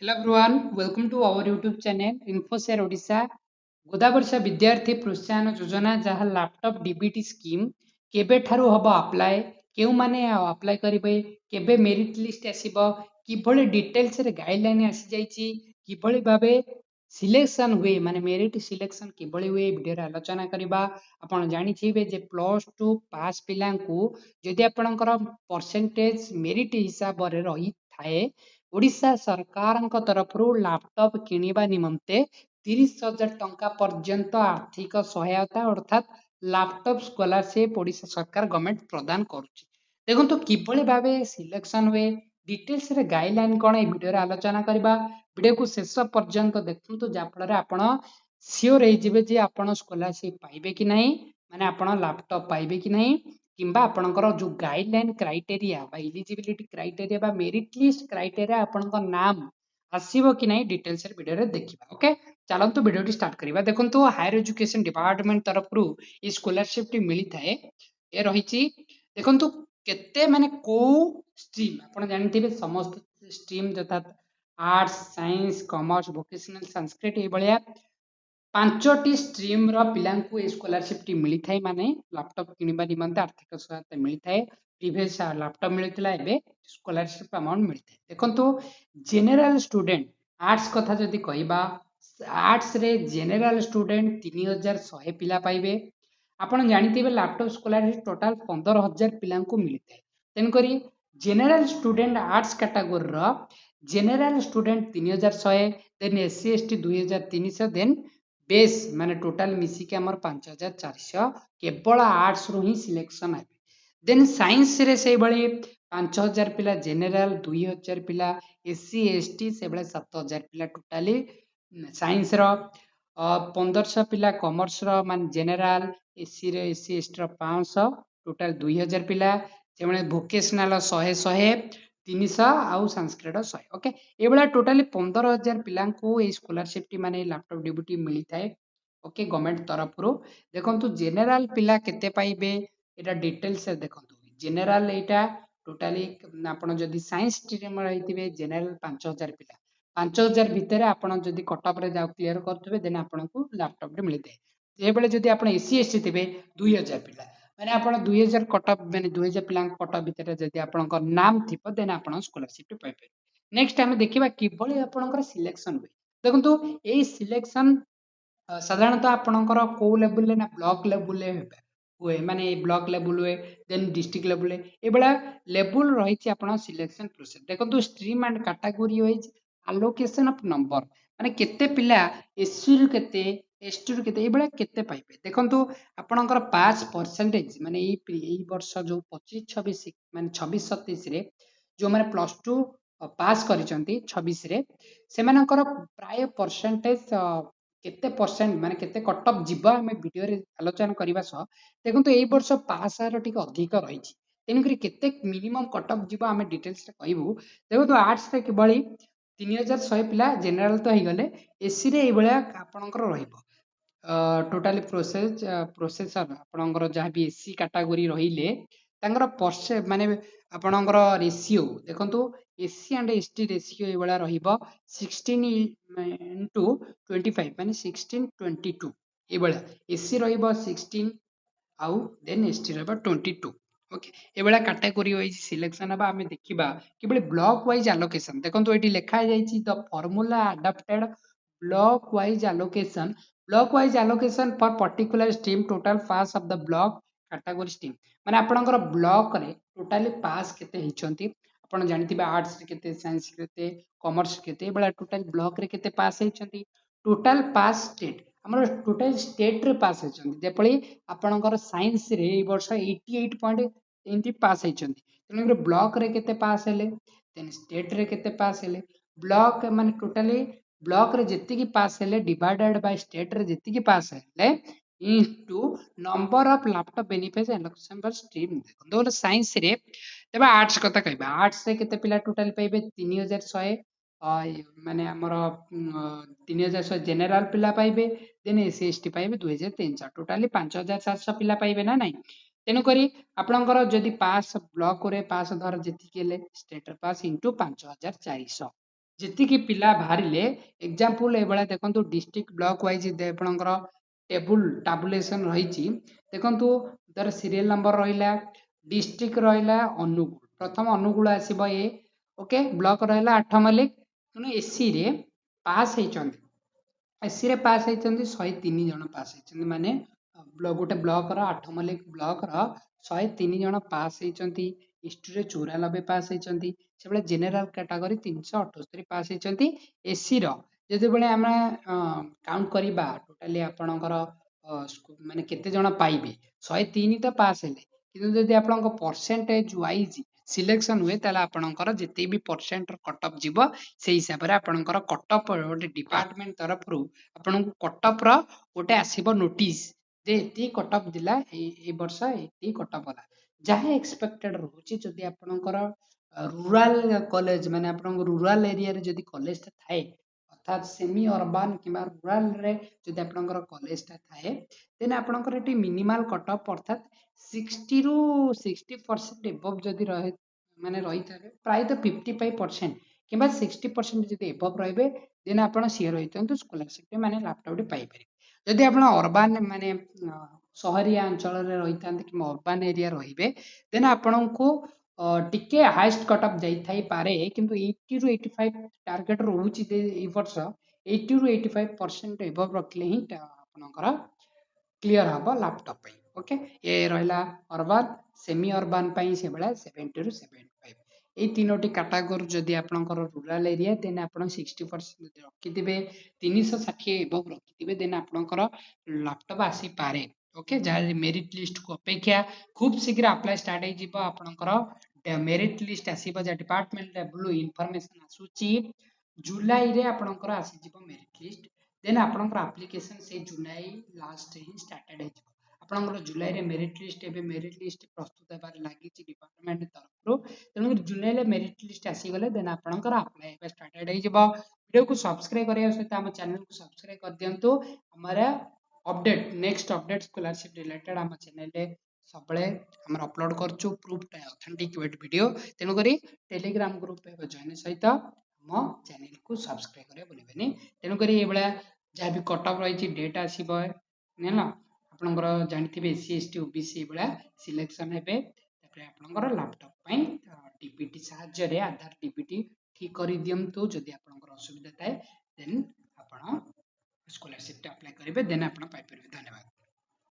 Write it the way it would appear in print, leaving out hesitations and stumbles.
Hello everyone, welcome to our YouTube channel InfoShare Odisha. गोदावर्षा विद्यार्थी प्रोत्साहन योजना जहाँ लैपटॉप डीबीटी स्कीम केबेठारु हबो अप्लाई केउ माने अप्लाई करिवे केबे मेरिट लिस्ट आसीबो किभଳି डिटेल्स रे गाइडलाइन आसी जाईची किभଳି भाबे सिलेक्शन हुए माने मेरिट सिलेक्शन किभଳି हुए वीडियो रे आलोचना करिबा आपण जानि छिबे जे प्लस 2 पास पिलांकु जदि आपणकर परसेंटेज मेरिट हिसाब रे रही थाए ओडिशा सरकारଙ୍କ तरफरु लैपटॉप किनिबा निमंते 30,000 टंका पर्यंत आर्थिक सहायता अर्थात लैपटॉप स्कॉलरशिप ओडिशा सरकार गवर्नमेंट प्रदान करुच्ची देखो किभଳି भावे सिलेक्शन हुए डिटेल्स रे गाइडलाइन कौन ए वीडियो रे आलोचना करबा वीडियो को शेष पर्यंत देखंतु जाफल आपण सियोर होइजिबे जे आपण स्कॉलरशिप पाइबे कि नहीं माने आपण लैपटॉप पाइबे कि नहीं किंबा आपणकर जो गाइडलाइन क्राइटेरिया बा एलिजिबिलिटी क्राइटेरिया बा मेरिट लिस्ट क्राइटेरिया आपणकर नाम आसीबो कि नहीं डिटेल्स रे वीडियो रे देखिबा ओके चलतु वीडियो स्टार्ट करिबा देखंतु हायर एजुकेशन डिपार्टमेंट तरफरु ई स्कॉलरशिप टी मिली थाए ए रहिची देखंतु केते माने को स्ट्रीम आपण जानथिबे समस्त स्ट्रीम जथा arts science commerce vocational Sanskrit ए बलिया पांचटी स्ट्रीम रो पिलांकु ए स्कॉलरशिप टी मिली थाए माने लैपटॉप किनिबा निमंते आर्थिक सहायता मिली थाए प्रीवियस लैपटॉप मिलितला एबे स्कॉलरशिप अमाउंट मिली थाए देखंतु जनरल स्टूडेंट आर्ट्स कथा जदि कहिबा आर्ट्स रे जनरल स्टूडेंट 3100 पिला पाइबे आपण जानिथिबे लैपटॉप स्कॉलरशिप टोटल 15,000 पिलांकु मिलिते तेनकरी जनरल स्टूडेंट आर्ट्स कैटेगरी रो general student 3100 then SC ST 2300 then base माने टोटल मिसी के हमर 5400 केवल आर्ट्स रो ही सिलेक्शन है देन साइंस रे से बळी 5000 पिला जनरल 2000 पिला एससी एसटी से बळे 7000 पिला टोटली साइंस रो 1500 पिला कॉमर्स रो मान जनरल एससी रे एससी एसटी रो 500 टोटल 2000 पिला जेमणे वोकेशनल 100 300 आउ संस्कृत 100 ओके एबला टोटली 15000 पिलांकु ए स्कॉलरशिप टी माने लैपटॉप डीबीटी मिली थाए ओके गवर्नमेंट तरफरु देखंतु जनरल पिला केते पाइबे एटा डिटेल्स देखंतु जनरल एटा टोटली आपण जदि साइंस स्ट्रीम रहिथिबे जनरल 5000 पिला 5000 भितर आपण जदि कटअप रे जाउ क्लियर करथबे देन आपनको लैपटॉप रे मिलिते जे बेले जदि आपण एससी एसटी थिबे 2000 पिला माने आपण 2000 कटअप माने 2000 पिला कटअप भितर जदि आपनको नाम थिबो देन आपण स्कॉलरशिप पाइबे नेक्स्ट हम देखिबा किभଳି आपणकर सिलेक्शन हुए देखंतु एई सिलेक्शन साधारणतः आपणकर को लेवल ले ना ब्लॉक लेवल ले हुए माने ब्लॉक लेवल हुए देन डिस्ट्रिक्ट लेवल ए बळा लेवल रहिछि आपण सिलेक्शन प्रोसेस देखंतु stream and category wise allocation of number माने केते पिला एससी रु केते एसटी रु केते ए बळा केते पाइबे देखंतु आपणकर पास परसेंटेज माने एई वर्ष जो 25 26 माने 26 27 रे जो माने प्लस 2 पास करिसंती 26 रे सेमानकर प्राय परसेंटेज केते परसेंट माने केते कट ऑफ जिबा हमें वीडियो रे आलोचना करबा सह देखंतु एई वर्ष पास आर टिके अधिक रहिछि तेनकरी केते मिनिमम कट ऑफ जिबा हमें डिटेल्स रे कहबू देखंतु आर्ट्स रे केबळी 3100 पिला जनरल तो ही गले एससी रे ए बळा आपणकर रहिबो टोटली प्रोसेसर आपणकर जहाँ भी एससी कैटेगरी रहिले तांकर परसे माने आपणकर रेशियो देखंतु SC and ST ratio A बळा रहिबो 16 into 25 माने 16 22 ए बळा एससी रहिबो 16 आउ देन एसटी रहिबो 22 ओके ए बळा कैटेगरी वाइज सिलेक्शन हबा हमें देखिबा किबळे ब्लॉक वाइज एलोकेशन देखंतु एटी लिखा जाईची the formula adopted block wise allocation for particular stream total pass of the block category stream माने आपणकर ब्लॉक रे टोटली पास केते हिचंती आपण जानिथिबा आर्ट्स रे केते साइंस केते कॉमर्स केते बळा टोटल ब्लॉक रे केते पास हिचंती टोटल पास स्टेट हमर टोटल स्टेट रे पास हिचंती जेपळी आपणकर साइंस रे ए वर्ष 88 पॉइंट एंती पास हिचंती तेनु ब्लॉक रे केते पास हेले देन स्टेट रे केते पास हेले ब्लॉक माने टोटली ब्लॉक रे जेति की पास हेले डिवाइडेड बाय स्टेट रे जेति की पास हेले into number of laptop benefits allocation for stream देखो साइंस रे तबे आर्ट्स कथा कहबा आर्ट्स रे केते पिला टोटल पाइबे 3100 माने हमर 3100 जनरल पिला पाइबे देन एससी एसटी पाइबे 2300 टोटली 5700 पिला पाइबे ना नहीं तेनु करी आपणकर जदि पास ब्लॉक रे पास धर जेति केले स्टेट पास इनटू 5400 ଯେତିକି ପିଲା ବାହାରିଲେ ଏକ୍ଜାମ୍ପଲ୍ ଏଇଭଳିଆ ଦେଖନ୍ତୁ ଡିଷ୍ଟ୍ରିକ୍ଟ ବ୍ଲକ ୱାଇଜ୍ ଆପଣଙ୍କର ଟାବୁଲେସନ୍ ରହିଛି ଦେଖନ୍ତୁ ତାର ସିରିଏଲ ନମ୍ବର ରହିଲା ଡିଷ୍ଟ୍ରିକ୍ଟ ରହିଲା ଅନୁଗୁଳ ପ୍ରଥମ ଅନୁଗୁଳ ଆସିବ ଏ ଓକେ ବ୍ଲକ ରହିଲା ଆଠମଲ୍ଲିକ ତେଣୁ ଏସିରେ ପାସ୍ ହେଇଛନ୍ତି ଏସିରେ ପାସ୍ ହେଇଛନ୍ତି 103 ଜଣ ପାସ୍ ହେଇଛନ୍ତି ମାନେ ଗୋଟେ ବ୍ଲକର ଆଠମଲ୍ଲିକ ବ୍ଲକର 103 ଜଣ ପାସ୍ ହେଇଛନ୍ତି ହିଷ୍ଟ୍ରିରେ 94 ପାସ୍ ହେଇଛନ୍ତି ସେଭଳି ଜେନେରାଲ କ୍ୟାଟାଗୋରୀ 378 ପାସ୍ ହେଇଛନ୍ତି ଏସିର ଯେତେବେଳେ ଆମେ କାଉଣ୍ଟ କରିବା ଟୋଟାଲି ଆପଣଙ୍କର ମାନେ କେତେ ଜଣ ପାଇବେ 103 ତ ପାସ୍ ହେଲେ କିନ୍ତୁ ଯଦି ଆପଣଙ୍କ ପରସେଣ୍ଟେଜ ୱାଇଜ ସିଲେକ୍ସନ ହୁଏ ତାହେଲେ ଆପଣଙ୍କର ଯେତେ ବି ପରସେଣ୍ଟ କଟଅଫ୍ ଯିବ ସେଇ ହିସାବରେ ଆପଣଙ୍କର କଟଅଫ୍ ଗୋଟେ ଡିପାର୍ଟମେଣ୍ଟ ତରଫରୁ ଆପଣଙ୍କୁ କଟଅଫ୍ର ଗୋଟେ ଆସିବ ନୋଟିସ୍ ଯେ ଏତିକି କଟଅଫ୍ ଦେଲା ଏଇ ବର୍ଷ ଏତିକି କଟଅଫ୍ ହେଲା ଯାହା ଏକ୍ସପେକ୍ଟେଡ ରହୁଛି ଯଦି ଆପଣଙ୍କର ରୁରାଲ କଲେଜ ମାନେ ଆପଣଙ୍କ ରୁରାଲ ଏରିଆରେ ଯଦି କଲେଜଟା ଥାଏ ଅର୍ଥାତ୍ ସେମି ଅର୍ବାନ କିମ୍ବା ରୁରାଲରେ ଯଦି ଆପଣଙ୍କର କଲେଜଟା ଥାଏ ଦେନ୍ ଆପଣଙ୍କର ଏଠି ମିନିମାଲ କଟଅଫ୍ ଅର୍ଥାତ୍ 60 ରୁ 60% ଏବଭ୍ ଯଦି ରହେ ମାନେ ରହିଥାଏ ପ୍ରାୟତଃ 55% କିମ୍ବା 60% ଯଦି ଏବଭ୍ ରହିବେ ଦେନ୍ ଆପଣ ସିଓର ହେଇଥାନ୍ତୁ ସ୍କଲାରସିପ୍ ମାନେ ଲାପଟପ୍ ପାଇପାରିବେ ଯଦି ଆପଣ ଅର୍ବାନ ମାନେ ସହରିଆ ଅଞ୍ଚଳରେ ରହିଥାନ୍ତି କିମ୍ବା ଅର୍ବାନ ଏରିଆ ରହିବେ ଦେନ୍ ଆପଣଙ୍କୁ ଟିକେ ହାଏଷ୍ଟ କଟଅଫ୍ ଯାଇଥାଇପାରେ କିନ୍ତୁ 80 ରୁ 85 ଟାର୍ଗେଟ ରହୁଛି ଏଇ ବର୍ଷ 80 ରୁ 85% ଏବଭ୍ ରଖିଲେ ହିଁ ଆପଣଙ୍କର କ୍ଲିୟର ହବ ଲାପଟପ୍ ପାଇଁ ଓକେ ଏ ରହିଲା ଅର୍ବାନ ସେମି ଅର୍ବାନ ପାଇଁ ସେଭଳିଆ 70 ରୁ 75 ଏଇ ତିନୋଟି କାଟାଗୋରୀ ଯଦି ଆପଣଙ୍କର ରୁରାଲ ଏରିଆ ଦେନ୍ ଆପଣ 60% ଯଦି ରଖିଥିବେ 360 ଏବଭ୍ ରଖିଥିବେ ଦେନ୍ ଆପଣଙ୍କର ଲାପଟପ୍ ଆସିପାରେ ଓକେ ଯାହା ମେରିଟ ଲିଷ୍ଟକୁ ଅପେକ୍ଷା ଖୁବ ଶୀଘ୍ର ଆପ୍ଲାଏ ଷ୍ଟାର୍ଟ ହେଇଯିବ ଆପଣଙ୍କର ମେରିଟ ଲିଷ୍ଟ ଆସିବ ଯାହା ଡିପାର୍ଟମେଣ୍ଟ ବ୍ଲୁ ଇନଫର୍ମେସନ ଆସୁଛି ଜୁଲାଇରେ ଆପଣଙ୍କର ଆସିଯିବ ମେରିଟ ଲିଷ୍ଟ ଦେନ୍ ଆପଣଙ୍କର ଆପ୍ଲିକେସନ ସେଇ ଜୁଲାଇ ଲାଷ୍ଟ ହିଁ ଷ୍ଟାର୍ଟେଡ ହେଇଯିବ ଆପଣଙ୍କର ଜୁଲାଇରେ ମେରିଟ ଲିଷ୍ଟ ଏବେ ମେରିଟ ଲିଷ୍ଟ ପ୍ରସ୍ତୁତ ହେବାରେ ଲାଗିଛି ଡିପାର୍ଟମେଣ୍ଟ ତରଫରୁ ତେଣୁ ଜୁଲାଇରେ ମେରିଟ ଲିଷ୍ଟ ଆସିଗଲେ ଦେନ୍ ଆପଣଙ୍କର ଆପ୍ଲାଏ ହେବା ଷ୍ଟାର୍ଟେଡ ହେଇଯିବ ଭିଡ଼ିଓକୁ ସବସ୍କ୍ରାଇବ କରିବା ସହିତ ଆମ ଚ୍ୟାନେଲକୁ ସବସ୍କ୍ରାଇବ କରିଦିଅନ୍ତୁ ଆମର update next update scholarship related ଆମ ଚ୍ୟାନେଲରେ ସବୁବେଳେ ଆମର ଅପଲୋଡ କରୁଛୁ ପ୍ରୁଫ ଅଥେଣ୍ଟିକ ୱେଟ୍ ଭିଡ଼ିଓ ତେଣୁକରି ଟେଲିଗ୍ରାମ ଗ୍ରୁପ ଏବେ ଜଏନ ସହିତ ଆମ ଚ୍ୟାନେଲକୁ ସବସ୍କ୍ରାଇବ କରିବା ଭୁଲିବେନି ତେଣୁକରି ଏଇଭଳିଆ ଯାହା ବି କଟଅଫ୍ ରହିଛି ଡେଟ୍ ଆସିବ ହେଲା ଆପଣଙ୍କର ଜାଣିଥିବେ ଏସି ଏସଟି ଓବିସି ଭଳିଆ ସିଲେକ୍ସନ ହେବେ ତାପରେ ଆପଣଙ୍କର ଲାପଟପ୍ ପାଇଁ ଡିବିଟି ସାହାଯ୍ୟରେ ଆଧାର ଡିବିଟି ଠିକ କରିଦିଅନ୍ତୁ ଯଦି ଆପଣଙ୍କର ଅସୁବିଧା ଥାଏ ଦେନ୍ ଆପଣ ସ୍କଲାରସିପଟା ଆପ୍ଲାଏ କରିବେ ଦେନ୍ ଆପଣ ପାଇପାରିବେ ଧନ୍ୟବାଦ